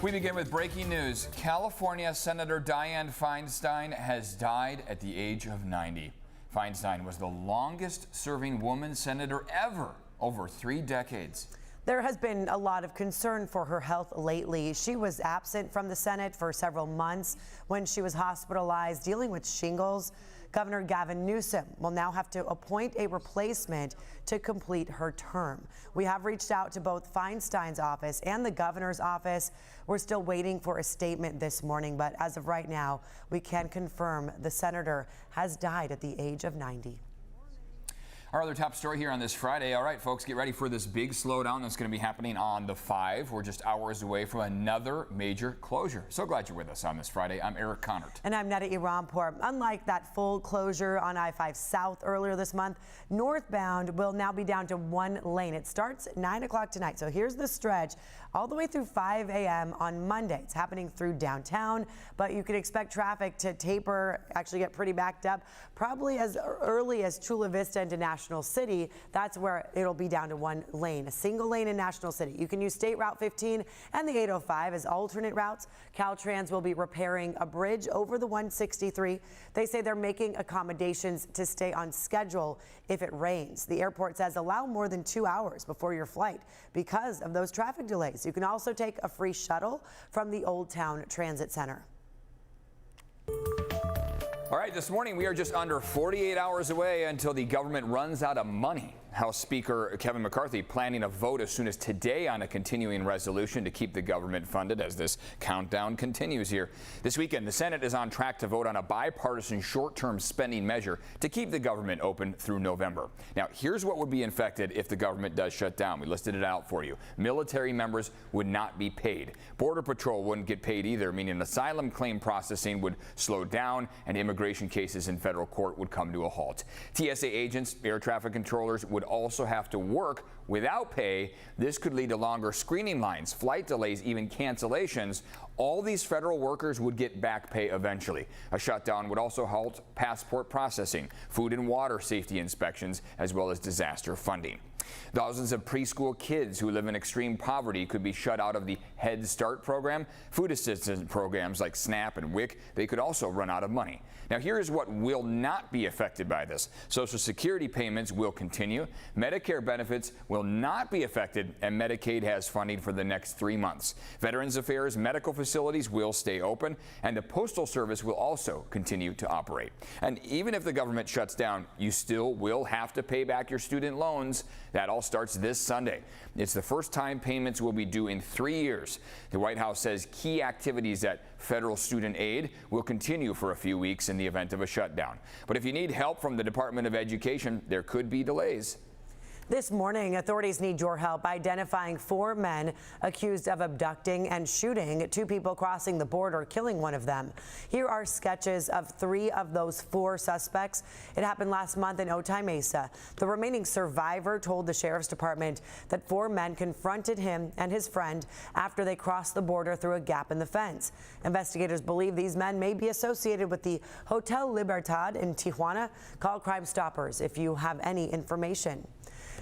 We begin with breaking news. California Senator Dianne Feinstein has died at the age of 90. Feinstein was the longest serving woman senator ever, over 3 decades. There has been a lot of concern for her health lately. She was absent from the Senate for several months when she was hospitalized dealing with shingles. Governor Gavin Newsom will now have to appoint a replacement to complete her term. We have reached out to both Feinstein's office and the governor's office. We're still waiting for a statement this morning, but as of right now, we can confirm the senator has died at the age of 90. Our other top story here on this Friday. All right, folks, get ready for this big slowdown that's going to be happening on the 5. We're just hours away from another major closure. So glad you're with us on this Friday. I'm Eric Connert. And I'm Netta Irampur. Unlike that full closure on I-5 South earlier this month, northbound will now be down to 1 lane. It starts at 9 o'clock tonight. So here's the stretch all the way through 5 a.m. on Monday. It's happening through downtown, but you can expect traffic to taper, actually get pretty backed up, probably as early as Chula Vista into National City. That's where it'll be down to 1 lane, a single lane in National City. You can use State Route 15 and the 805 as alternate routes. Caltrans will be repairing a bridge over the 163. They say they're making accommodations to stay on schedule if it rains. The airport says allow more than 2 hours before your flight because of those traffic delays. You can also take a free shuttle from the Old Town Transit Center. All right, this morning we are just under 48 hours away until the government runs out of money. House Speaker Kevin McCarthy planning a vote as soon as today on a continuing resolution to keep the government funded as this countdown continues here. This weekend, the Senate is on track to vote on a bipartisan short-term spending measure to keep the government open through November. Now, here's what would be infected if the government does shut down. We listed it out for you. Military members would not be paid. Border Patrol wouldn't get paid either, meaning asylum claim processing would slow down and immigration cases in federal court would come to a halt. TSA agents, air traffic controllers would also have to work without pay. This could lead to longer screening lines, flight delays, even cancellations. All these federal workers would get back pay eventually. A shutdown would also halt passport processing, food and water safety inspections, as well as disaster funding. Thousands of preschool kids who live in extreme poverty could be shut out of the Head Start program. Food assistance programs like SNAP and WIC, they could also run out of money. Now, here's what will not be affected by this. Social Security payments will continue. Medicare benefits will not be affected, and Medicaid has funding for the next 3 months. Veterans Affairs medical facilities will stay open, and the Postal Service will also continue to operate. And even if the government shuts down, you still will have to pay back your student loans. That all starts this Sunday. It's the first time payments will be due in 3 years. The White House says key activities at federal student aid will continue for a few weeks in the event of a shutdown. But if you need help from the Department of Education, there could be delays. This morning, authorities need your help identifying 4 men accused of abducting and shooting 2 people crossing the border, killing one of them. Here are sketches of 3 of those 4 suspects. It happened last month in Otay Mesa. The remaining survivor told the sheriff's department that 4 men confronted him and his friend after they crossed the border through a gap in the fence. Investigators believe these men may be associated with the Hotel Libertad in Tijuana. Call Crime Stoppers if you have any information.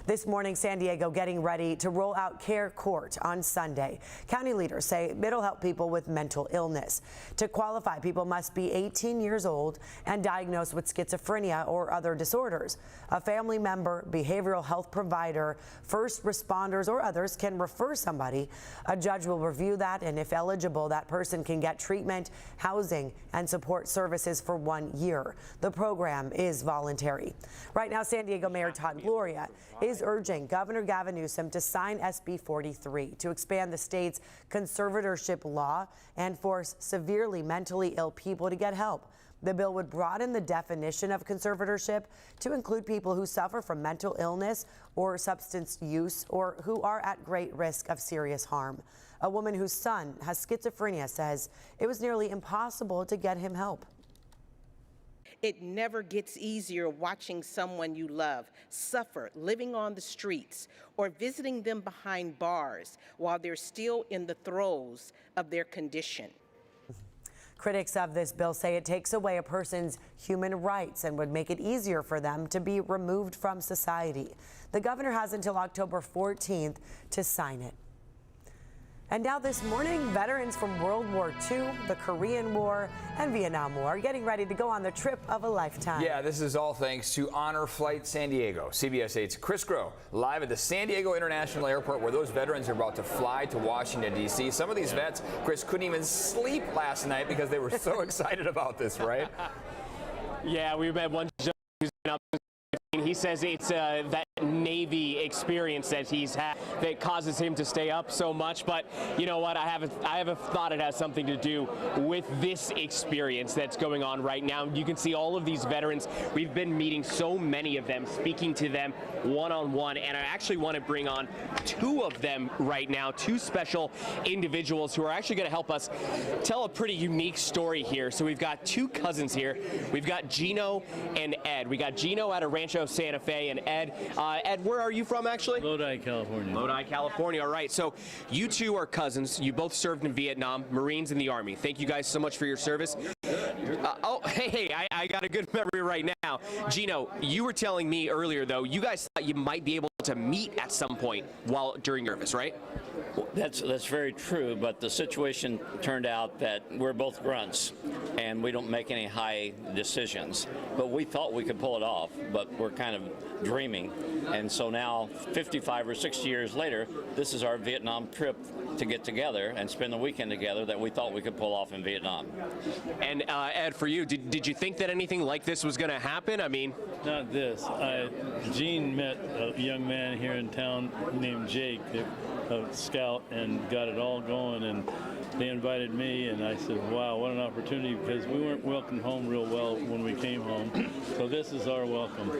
This morning, San Diego getting ready to roll out Care Court on Sunday. County leaders say it'll help people with mental illness. To qualify, people must be 18 years old and diagnosed with schizophrenia or other disorders. A family member, behavioral health provider, first responders, or others can refer somebody. A judge will review that, and if eligible, that person can get treatment, housing, and support services for 1 year. The program is voluntary. Right now, San Diego Mayor Todd Gloria is urging Governor Gavin Newsom to sign SB 43 to expand the state's conservatorship law and force severely mentally ill people to get help. The bill would broaden the definition of conservatorship to include people who suffer from mental illness or substance use or who are at great risk of serious harm. A woman whose son has schizophrenia says it was nearly impossible to get him help. It never gets easier watching someone you love suffer, living on the streets, or visiting them behind bars while they're still in the throes of their condition. Critics of this bill say it takes away a person's human rights and would make it easier for them to be removed from society. The governor has until October 14th to sign it. And now this morning, veterans from World War II, the Korean War, and Vietnam War are getting ready to go on the trip of a lifetime. Yeah, this is all thanks to Honor Flight San Diego. CBS 8's Chris Groh live at the San Diego International Airport, where those veterans are about to fly to Washington, D.C. Some of these vets, Chris, couldn't even sleep last night because they were so excited about this, right? Yeah, we met one who's been up. He says it's that Navy experience that he's had that causes him to stay up so much. But you know what? I have a thought it has something to do with this experience that's going on right now. You can see all of these veterans. We've been meeting so many of them, speaking to them one-on-one, and I actually want to bring on two of them right now, two special individuals who are actually going to help us tell a pretty unique story here. So we've got two cousins here. We've got Gino and Ed. We got Gino out of Rancho Santa Fe, and Ed. Ed, where are you from, actually? Lodi, California. Lodi, California. All right. So you two are cousins. You both served in Vietnam, Marines in the Army. Thank you guys so much for your service. I got a good memory right now. Gino, you were telling me earlier, though, you guys thought you might be able to meet at some point during your service, right? That's very true, but the situation turned out that we're both grunts, and we don't make any high decisions. But we thought we could pull it off, but we're kind of dreaming. And so now, 55 or 60 years later, this is our Vietnam trip to get together and spend the weekend together that we thought we could pull off in Vietnam. And Ed, for you, did you think that anything like this was going to happen? I mean, not this. Gene met a young man here in town named Jake, a scout, and got it all going, and they invited me, and I said, wow, what an opportunity, because we weren't welcomed home real well when we came home. So this is our welcome.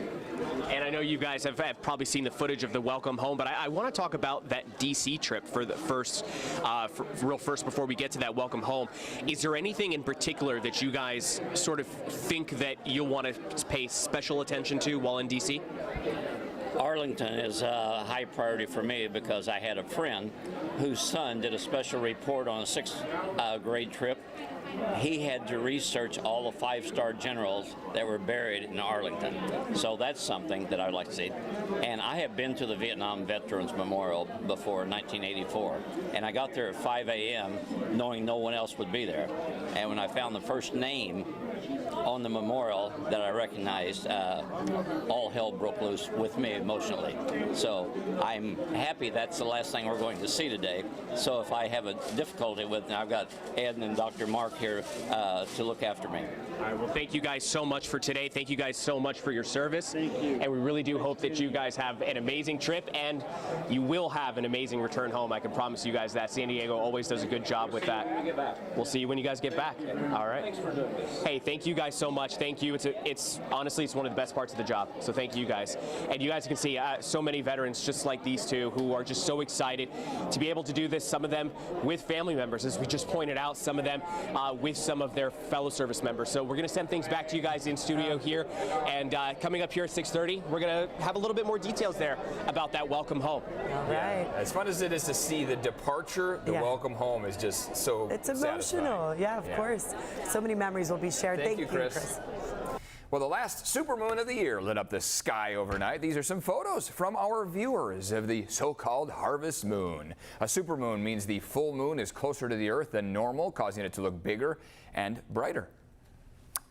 And I know you guys have probably seen the footage of the welcome home, but I want to talk about that D.C. trip for the first before we get to that welcome home. Is there anything in particular that you guys sort of think that you'll want to pay special attention to while in D.C.? Arlington is a high priority for me because I had a friend whose son did a special report on a sixth grade trip. He had to research all the five-star generals that were buried in Arlington. So that's something that I'd like to see. And I have been to the Vietnam Veterans Memorial before, 1984. And I got there at 5 a.m. knowing no one else would be there. And when I found the first name on the memorial that I recognized, all hell broke loose with me emotionally. So I'm happy that's the last thing we're going to see today. So if I have a difficulty with it, I've got Ed and Dr. Mark here to look after me. All right, well, thank you guys so much for today. Thank you guys so much for your service. Thank you. And we really do hope that you guys have an amazing trip, and you will have an amazing return home. I can promise you guys that. San Diego always does a good job with that. We'll see you when you guys get back. All right. Thanks for doing this. Hey, thank you guys so much. Thank you. It's honestly, it's one of the best parts of the job. So thank you guys. And you guys can see so many veterans just like these two who are just so excited to be able to do this. Some of them with family members, as we just pointed out, some of them with some of their fellow service members. So we're going to send things back to you guys in studio here, and coming up here at 6:30, we're going to have a little bit more details there about that welcome home. All right. Yeah. As fun as it is to see the departure, the welcome home is just so It's emotional. satisfying. Yeah, of course. So many memories will be shared. Thank you, Chris. Well, the last supermoon of the year lit up the sky overnight. These are some photos from our viewers of the so-called harvest moon. A supermoon means the full moon is closer to the Earth than normal, causing it to look bigger and brighter.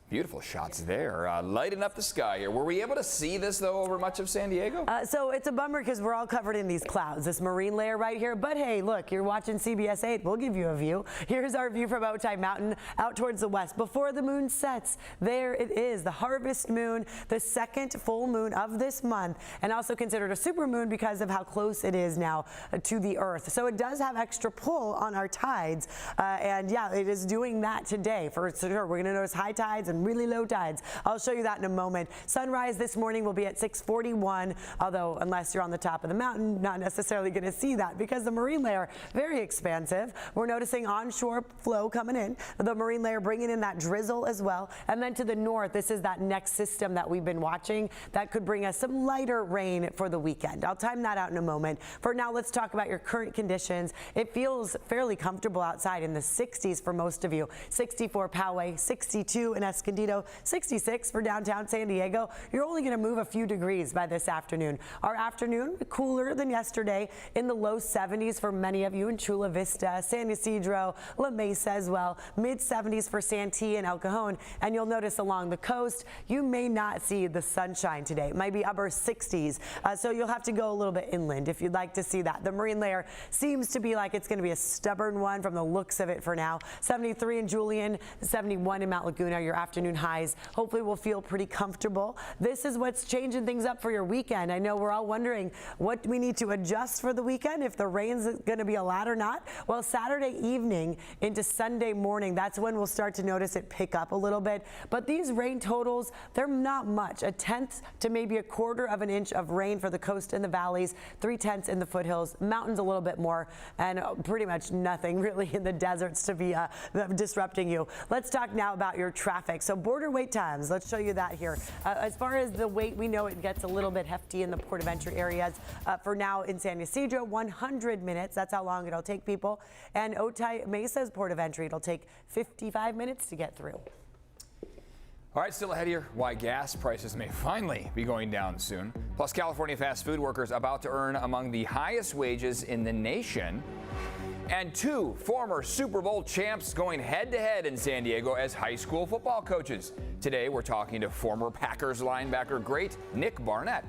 Beautiful shots there, lighting up the sky here. Were we able to see this, though, over much of San Diego? So it's a bummer because we're all covered in these clouds, this marine layer right here. But hey, look, you're watching CBS 8. We'll give you a view. Here's our view from Otay Mountain out towards the west. Before the moon sets, there it is, the harvest moon, the second full moon of this month, and also considered a supermoon because of how close it is now to the Earth. So it does have extra pull on our tides. And yeah, it is doing that today for sure. We're going to notice high tides and really low tides. I'll show you that in a moment. Sunrise this morning will be at 6:41, although unless you're on the top of the mountain, not necessarily going to see that because the marine layer, very expansive. We're noticing onshore flow coming in, the marine layer bringing in that drizzle as well. And then to the north, this is that next system that we've been watching that could bring us some lighter rain for the weekend. I'll time that out in a moment. For now, let's talk about your current conditions. It feels fairly comfortable outside in the 60s for most of you. 64 Poway, 62 in Escondido. Escondido, 66 for downtown San Diego. You're only going to move a few degrees by this afternoon. Our afternoon cooler than yesterday, in the low 70s for many of you in Chula Vista, San Ysidro, La Mesa as well. Mid 70s for Santee and El Cajon. And you'll notice along the coast, you may not see the sunshine today. It might be upper 60s. So you'll have to go a little bit inland if you'd like to see that. The marine layer seems to be like it's going to be a stubborn one from the looks of it for now. 73 in Julian, 71 in Mount Laguna, your afternoon highs. Hopefully we'll feel pretty comfortable. This is what's changing things up for your weekend. I know we're all wondering what we need to adjust for the weekend, if the rain's going to be allowed or not. Well, Saturday evening into Sunday morning, that's when we'll start to notice it pick up a little bit. But these rain totals, they're not much. A tenth to maybe a quarter of an inch of rain for the coast and the valleys, 3/10 in the foothills, mountains a little bit more, and pretty much nothing really in the deserts to be disrupting you. Let's talk now about your traffic. So border wait times, let's show you that here. As far as the wait, we know it gets a little bit hefty in the port of entry areas. For now in San Ysidro, 100 minutes. That's how long it'll take people. And Otay Mesa's port of entry, it'll take 55 minutes to get through. All right, still ahead here, why gas prices may finally be going down soon. Plus, California fast food workers about to earn among the highest wages in the nation. And two former Super Bowl champs going head-to-head in San Diego as high school football coaches. Today, we're talking to former Packers linebacker great Nick Barnett.